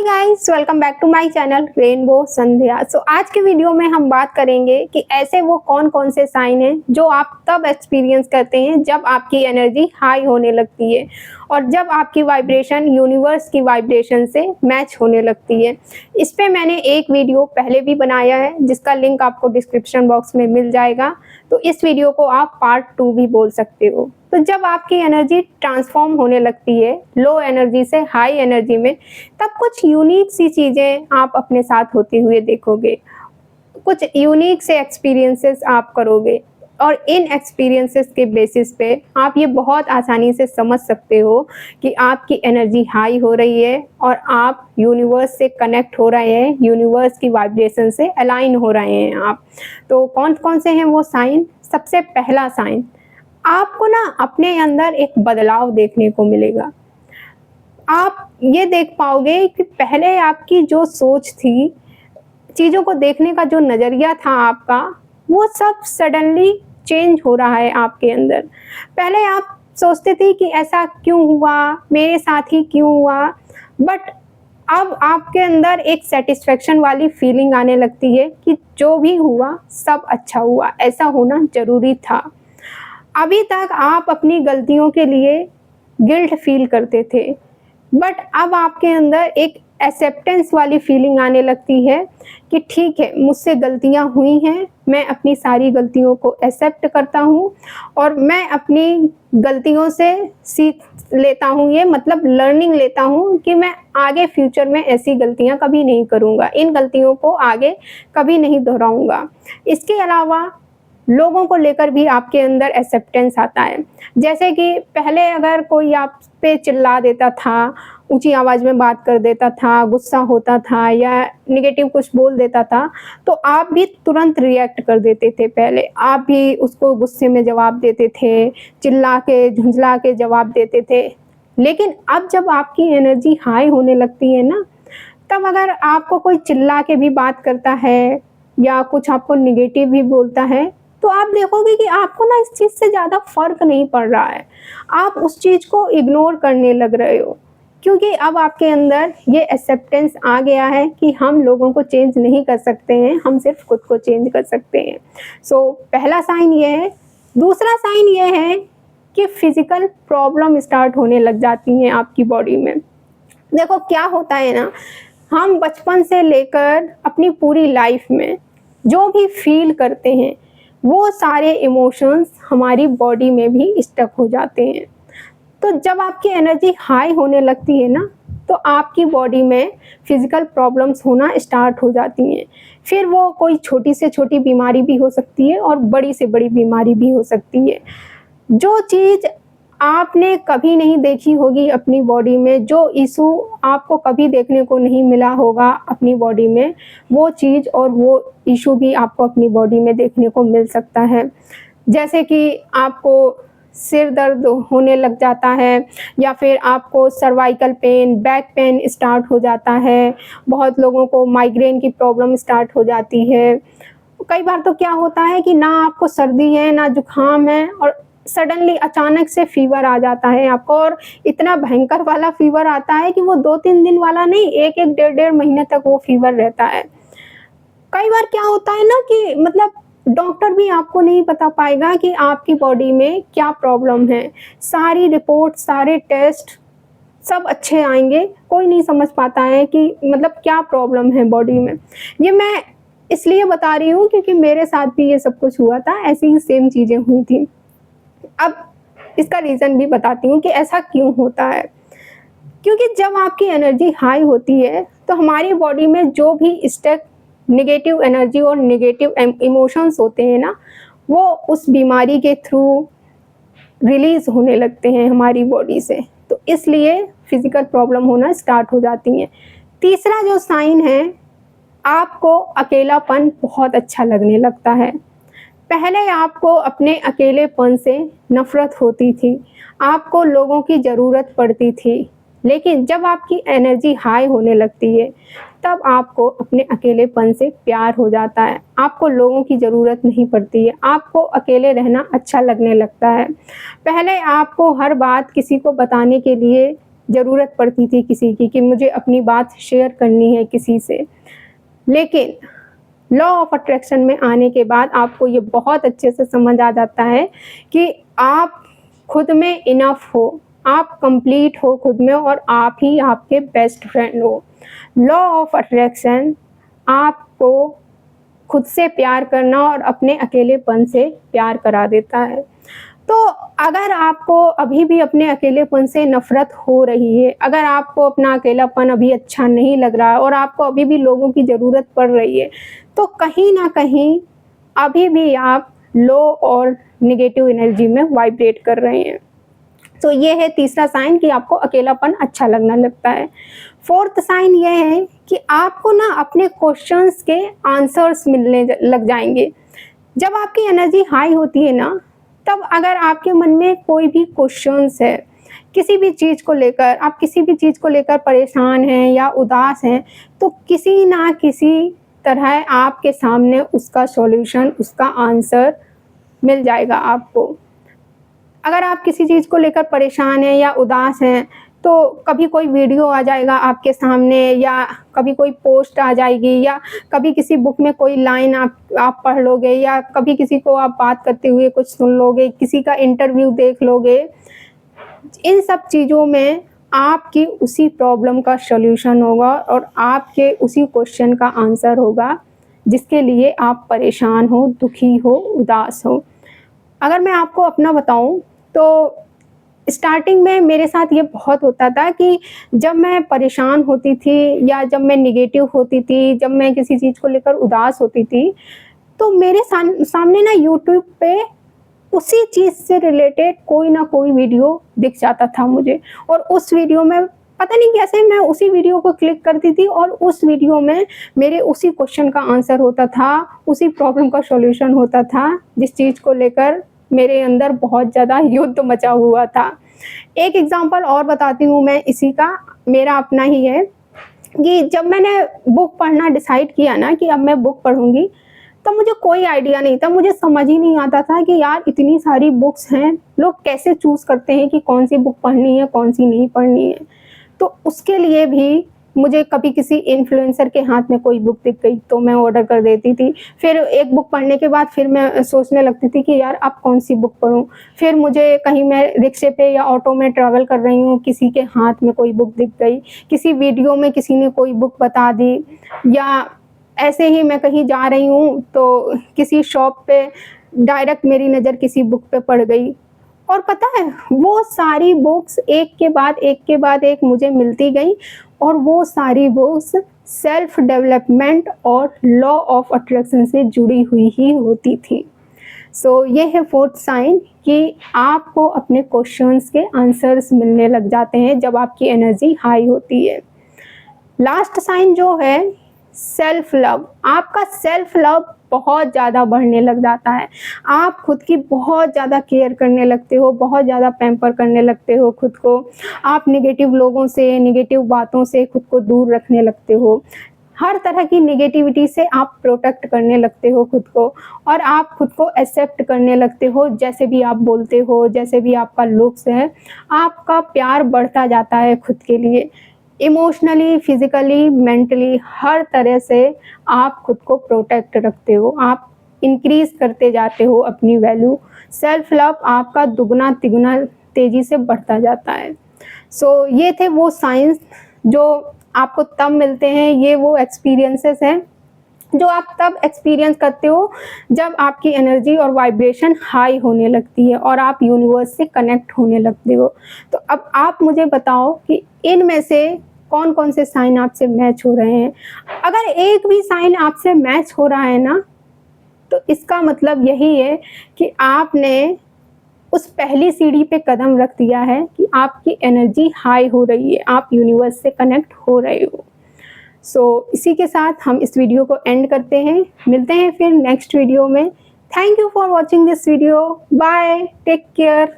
Guys, welcome back to my channel rainbow Sandhya. आज के video में हम बात करेंगे कि ऐसे वो कौन कौन से साइन हैं जो आप तब एक्सपीरियंस करते हैं जब आपकी एनर्जी हाई होने लगती है और जब आपकी वाइब्रेशन यूनिवर्स की वाइब्रेशन से मैच होने लगती है। इस पे मैंने एक वीडियो पहले भी बनाया है जिसका लिंक आपको डिस्क्रिप्शन बॉक्स में मिल जाएगा, तो इस वीडियो को आप पार्ट 2 भी बोल सकते हो। तो जब आपकी एनर्जी ट्रांसफॉर्म होने लगती है लो एनर्जी से हाई एनर्जी में, तब कुछ यूनिक सी चीज़ें आप अपने साथ होते हुए देखोगे, कुछ यूनिक से एक्सपीरियंसेस आप करोगे और इन एक्सपीरियंसेस के बेसिस पे आप ये बहुत आसानी से समझ सकते हो कि आपकी एनर्जी हाई हो रही है और आप यूनिवर्स से कनेक्ट हो रहे हैं, यूनिवर्स की वाइब्रेशन से अलाइन हो रहे हैं आप। तो कौन कौन से हैं वो साइन? सबसे पहला साइन, आपको ना अपने अंदर एक बदलाव देखने को मिलेगा। आप ये देख पाओगे कि पहले आपकी जो सोच थी, चीज़ों को देखने का जो नज़रिया था आपका, वो सब सडनली चेंज हो रहा है आपके अंदर। पहले आप सोचते थे कि ऐसा क्यों हुआ, मेरे साथ ही क्यों हुआ, बट अब आपके अंदर एक सेटिस्फेक्शन वाली फीलिंग आने लगती है कि जो भी हुआ सब अच्छा हुआ, ऐसा होना ज़रूरी था। अभी तक आप अपनी गलतियों के लिए गिल्ट फील करते थे, बट अब आपके अंदर एक एक्सेप्टेंस वाली फीलिंग आने लगती है कि ठीक है, मुझसे गलतियां हुई हैं, मैं अपनी सारी गलतियों को एक्सेप्ट करता हूं और मैं अपनी गलतियों से सीख लेता हूं, ये मतलब लर्निंग लेता हूं कि मैं आगे फ्यूचर में ऐसी गलतियां कभी नहीं करूंगा, इन गलतियों को आगे कभी नहीं दोहराऊंगा। इसके अलावा लोगों को लेकर भी आपके अंदर एक्सेप्टेंस आता है। जैसे कि पहले अगर कोई आप पे चिल्ला देता था, ऊंची आवाज़ में बात कर देता था, गुस्सा होता था या नेगेटिव कुछ बोल देता था, तो आप भी तुरंत रिएक्ट कर देते थे। पहले आप भी उसको गुस्से में जवाब देते थे, चिल्ला के झुंझला के जवाब देते थे। लेकिन अब जब आपकी एनर्जी हाई होने लगती है ना, तब अगर आपको कोई चिल्ला के भी बात करता है या कुछ आपको नेगेटिव भी बोलता है, तो आप देखोगे कि आपको ना इस चीज़ से ज़्यादा फ़र्क नहीं पड़ रहा है। आप उस चीज़ को इग्नोर करने लग रहे हो, क्योंकि अब आपके अंदर ये एक्सेप्टेंस आ गया है कि हम लोगों को चेंज नहीं कर सकते हैं, हम सिर्फ खुद को चेंज कर सकते हैं। पहला साइन ये है। दूसरा साइन ये है कि फिज़िकल प्रॉब्लम स्टार्ट होने लग जाती हैं आपकी बॉडी में। देखो क्या होता है ना, हम बचपन से लेकर अपनी पूरी लाइफ में जो भी फील करते हैं, वो सारे इमोशंस हमारी बॉडी में भी स्टक हो जाते हैं। तो जब आपकी एनर्जी हाई होने लगती है ना, तो आपकी बॉडी में फिज़िकल प्रॉब्लम्स होना स्टार्ट हो जाती हैं। फिर वो कोई छोटी से छोटी बीमारी भी हो सकती है और बड़ी से बड़ी बीमारी भी हो सकती है। जो चीज़ आपने कभी नहीं देखी होगी अपनी बॉडी में, जो इशू आपको कभी देखने को नहीं मिला होगा अपनी बॉडी में, वो चीज़ और वो इशू भी आपको अपनी बॉडी में देखने को मिल सकता है। जैसे कि आपको सिर दर्द होने लग जाता है या फिर आपको cervical pain, back pain start हो जाता है। बहुत लोगों को माइग्रेन की प्रॉब्लम स्टार्ट हो जाती है। कई बार तो क्या होता है कि ना आपको सर्दी है ना जुकाम है और सडनली अचानक से फीवर आ जाता है आपको, और इतना भयंकर वाला फीवर आता है कि वो 2-3 दिन वाला नहीं, 1-1 डेढ़-डेढ़ महीने तक वो फीवर रहता है। कई बार क्या होता है ना कि मतलब डॉक्टर भी आपको नहीं बता पाएगा कि आपकी बॉडी में क्या प्रॉब्लम है। सारी रिपोर्ट, सारे टेस्ट सब अच्छे आएँगे, कोई नहीं समझ पाता है कि मतलब क्या प्रॉब्लम है बॉडी में। ये मैं इसलिए बता रही हूँ क्योंकि मेरे साथ भी ये सब कुछ हुआ था, ऐसी ही सेम चीज़ें हुई थी। अब इसका रीज़न भी बताती हूँ कि ऐसा क्यों होता है। क्योंकि जब आपकी एनर्जी हाई होती है, तो हमारी बॉडी में जो भी स्टक नेगेटिव एनर्जी और नेगेटिव इमोशंस होते हैं ना, वो उस बीमारी के थ्रू रिलीज़ होने लगते हैं हमारी बॉडी से। तो इसलिए फिज़िकल प्रॉब्लम होना स्टार्ट हो जाती हैं। तीसरा जो साइन है, आपको अकेलापन बहुत अच्छा लगने लगता है। पहले आपको अपने अकेलेपन से नफ़रत होती थी, आपको लोगों की ज़रूरत पड़ती थी, लेकिन जब आपकी एनर्जी हाई होने लगती है, तब आपको अपने अकेलेपन से प्यार हो जाता है। आपको लोगों की ज़रूरत नहीं पड़ती है, आपको अकेले रहना अच्छा लगने लगता है। पहले आपको हर बात किसी को बताने के लिए ज़रूरत पड़ती थी किसी की, कि मुझे अपनी बात शेयर करनी है किसी से। लेकिन लॉ ऑफ अट्रैक्शन में आने के बाद आपको ये बहुत अच्छे से समझ आ जाता है कि आप खुद में इनफ हो, आप कंप्लीट हो खुद में, और आप ही आपके बेस्ट फ्रेंड हो। लॉ ऑफ अट्रैक्शन आपको खुद से प्यार करना और अपने अकेलेपन से प्यार करा देता है। तो अगर आपको अभी भी अपने अकेलेपन से नफ़रत हो रही है, अगर आपको अपना अकेलापन अभी अच्छा नहीं लग रहा है और आपको अभी भी लोगों की ज़रूरत पड़ रही है, तो कहीं न कहीं अभी भी आप लो और नेगेटिव एनर्जी में वाइब्रेट कर रहे हैं। तो ये है तीसरा साइन कि आपको अकेलापन अच्छा लगने लगता है। फोर्थ साइन ये है कि आपको ना अपने क्वेश्चंस के आंसर्स मिलने लग जाएंगे। जब आपकी एनर्जी हाई होती है ना, तब अगर आपके मन में कोई भी क्वेश्चंस है, किसी भी चीज़ को लेकर, आप किसी भी चीज़ को लेकर परेशान हैं या उदास हैं, तो किसी ना किसी तरह आपके सामने उसका सॉल्यूशन, उसका आंसर मिल जाएगा आपको। अगर आप किसी चीज़ को लेकर परेशान हैं या उदास हैं, तो कभी कोई वीडियो आ जाएगा आपके सामने, या कभी कोई पोस्ट आ जाएगी, या कभी किसी बुक में कोई लाइन आप पढ़ लोगे, या कभी किसी को आप बात करते हुए कुछ सुन लोगे, किसी का इंटरव्यू देख लोगे। इन सब चीज़ों में आपकी उसी प्रॉब्लम का सॉल्यूशन होगा और आपके उसी क्वेश्चन का आंसर होगा जिसके लिए आप परेशान हो, दुखी हो, उदास हो। अगर मैं आपको अपना बताऊं तो स्टार्टिंग में मेरे साथ ये बहुत होता था कि जब मैं परेशान होती थी या जब मैं नेगेटिव होती थी, जब मैं किसी चीज़ को लेकर उदास होती थी, तो मेरे सामने ना यूट्यूब पे उसी चीज़ से रिलेटेड कोई ना कोई वीडियो दिख जाता था मुझे, और उस वीडियो में पता नहीं कैसे मैं उसी वीडियो को क्लिक करती थी और उस वीडियो में मेरे उसी क्वेश्चन का आंसर होता था, उसी प्रॉब्लम का सॉल्यूशन होता था, जिस चीज़ को लेकर मेरे अंदर बहुत ज़्यादा युद्ध मचा हुआ था। एक एग्जांपल और बताती हूँ मैं इसी का, मेरा अपना ही है, कि जब मैंने बुक पढ़ना डिसाइड किया ना कि अब मैं बुक पढ़ूंगी, तब मुझे कोई आइडिया नहीं था, मुझे समझ ही नहीं आता था कि यार इतनी सारी बुक्स हैं, लोग कैसे चूज़ करते हैं कि कौन सी बुक पढ़नी है, कौन सी नहीं पढ़नी है। तो उसके लिए भी मुझे कभी किसी इन्फ्लुएंसर के हाथ में कोई बुक दिख गई तो मैं ऑर्डर कर देती थी। फिर एक बुक पढ़ने के बाद फिर मैं सोचने लगती थी कि यार अब कौन सी बुक पढूं। फिर मुझे कहीं मैं रिक्शे पे या ऑटो में ट्रैवल कर रही हूँ, किसी के हाथ में कोई बुक दिख गई, किसी वीडियो में किसी ने कोई बुक बता दी, या ऐसे ही मैं कहीं जा रही हूँ तो किसी शॉप पे डायरेक्ट मेरी नज़र किसी बुक पे पड़ गई। और पता है वो सारी बुक्स एक के बाद एक मुझे मिलती गई, और वो सारी बुक्स सेल्फ डेवलपमेंट और लॉ ऑफ अट्रैक्शन से जुड़ी हुई ही होती थी। सो ये है फोर्थ साइन कि आपको अपने क्वेश्चंस के आंसर्स मिलने लग जाते हैं जब आपकी एनर्जी हाई होती है। लास्ट साइन जो है सेल्फ लव, आपका सेल्फ लव बहुत ज़्यादा बढ़ने लग जाता है। आप खुद की बहुत ज़्यादा केयर करने लगते हो, बहुत ज़्यादा पैम्पर करने लगते हो खुद को। आप नेगेटिव लोगों से, नेगेटिव बातों से खुद को दूर रखने लगते हो। हर तरह की नेगेटिविटी से आप प्रोटेक्ट करने लगते हो खुद को, और आप खुद को एक्सेप्ट करने लगते हो, जैसे भी आप बोलते हो, जैसे भी आपका लुक्स है। आपका प्यार बढ़ता जाता है खुद के लिए, इमोशनली, फिज़िकली, मेंटली, हर तरह से आप खुद को प्रोटेक्ट रखते हो, आप इंक्रीज़ करते जाते हो अपनी वैल्यू। सेल्फ लव आपका दुगना तिगुना तेज़ी से बढ़ता जाता है। सो ये थे वो साइंस जो आपको तब मिलते हैं, ये वो एक्सपीरियंसेस हैं जो आप तब एक्सपीरियंस करते हो जब आपकी एनर्जी और वाइब्रेशन हाई होने लगती है और आप यूनिवर्स से कनेक्ट होने लगते हो। तो अब आप मुझे बताओ कि इनमें से कौन कौन से साइन आपसे मैच हो रहे हैं। अगर एक भी साइन आपसे मैच हो रहा है ना, तो इसका मतलब यही है कि आपने उस पहली सीढ़ी पे कदम रख दिया है कि आपकी एनर्जी हाई हो रही है, आप यूनिवर्स से कनेक्ट हो रहे हो। सो इसी के साथ हम इस वीडियो को एंड करते हैं, मिलते हैं फिर नेक्स्ट वीडियो में। Thank you for watching this video, bye, take care.